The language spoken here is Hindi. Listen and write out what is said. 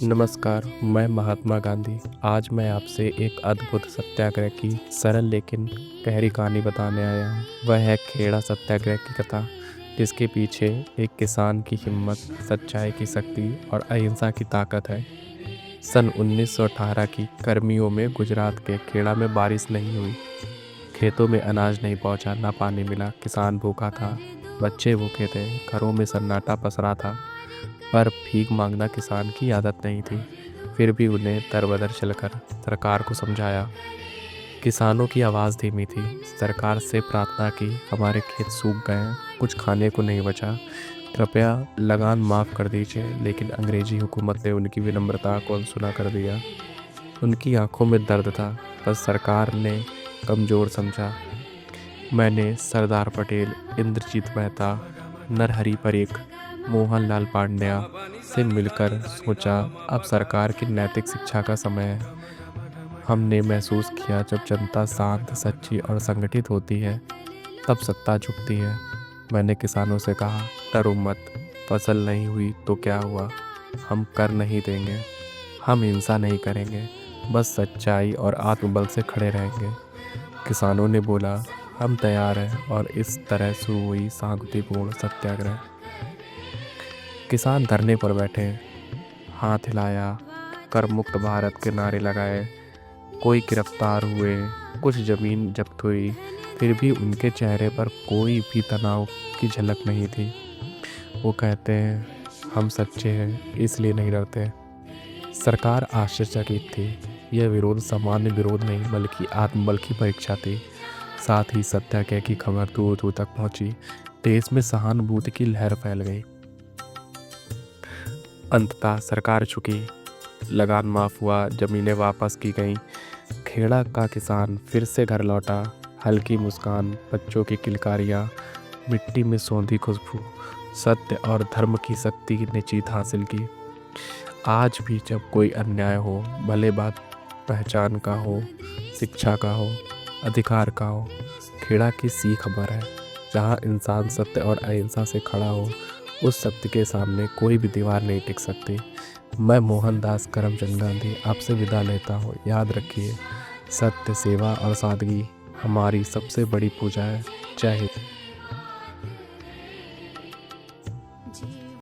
नमस्कार, मैं महात्मा गांधी। आज मैं आपसे एक अद्भुत सत्याग्रह की सरल लेकिन गहरी कहानी बताने आया हूँ। वह है खेड़ा सत्याग्रह की कथा, जिसके पीछे एक किसान की हिम्मत, सच्चाई की शक्ति और अहिंसा की ताकत है। सन 1918 की गर्मियों में गुजरात के खेड़ा में बारिश नहीं हुई। खेतों में अनाज नहीं पहुंचा, ना पानी मिला। किसान भूखा था, बच्चे भूखे थे, घरों में सन्नाटा पसरा था। पर भीख मांगना किसान की आदत नहीं थी। फिर भी उन्हें दर-बदर चलकर सरकार को समझाया। किसानों की आवाज़ धीमी थी। सरकार से प्रार्थना की, हमारे खेत सूख गए हैं, कुछ खाने को नहीं बचा, कृपया लगान माफ़ कर दीजिए। लेकिन अंग्रेजी हुकूमत ने उनकी विनम्रता को अनसुना कर दिया। उनकी आंखों में दर्द था, पर सरकार ने कमज़ोर समझा। मैंने सरदार पटेल, इंद्रजीत मेहता, नरहरि परिख, मोहनलाल पांड्या से मिलकर सोचा, अब सरकार की नैतिक शिक्षा का समय है। हमने महसूस किया, जब जनता शांत, सच्ची और संगठित होती है, तब सत्ता झुकती है। मैंने किसानों से कहा, डरो मत, फसल नहीं हुई तो क्या हुआ, हम कर नहीं देंगे। हम हिंसा नहीं करेंगे, बस सच्चाई और आत्मबल से खड़े रहेंगे। किसानों ने बोला, हम तैयार हैं, और इस तरह शुरू हुई शांतिपूर्ण सत्याग्रह। किसान धरने पर बैठे, हाथ हिलाया, कर मुक्त भारत के नारे लगाए। कोई गिरफ्तार हुए, कुछ ज़मीन जब्त हुई, फिर भी उनके चेहरे पर कोई भी तनाव की झलक नहीं थी। वो कहते हैं, हम सच्चे हैं, इसलिए नहीं डरते। सरकार आश्चर्यचकित थी। यह विरोध सामान्य विरोध नहीं, बल्कि आत्मबल की परीक्षा थी। साथ ही सत्याग्रह की खबर दूर दूर तक पहुंची। देश में सहानुभूति की लहर फैल गई। अंततः सरकार झुकी, लगान माफ़ हुआ, ज़मीनें वापस की गईं। खेड़ा का किसान फिर से घर लौटा। हल्की मुस्कान, बच्चों की किलकारियाँ, मिट्टी में सौंधी खुशबू। सत्य और धर्म की शक्ति ने जीत हासिल की। आज भी जब कोई अन्याय हो, भले बात पहचान का हो, शिक्षा का हो, अधिकार का हो, खेड़ा की सीख अमर है। जहाँ इंसान सत्य और अहिंसा से खड़ा हो, उस सत्य के सामने कोई भी दीवार नहीं टिक सकती। मैं मोहनदास करमचंद गांधी आपसे विदा लेता हूँ। याद रखिए, सत्य, सेवा और सादगी हमारी सबसे बड़ी पूजा है। जय हिंद।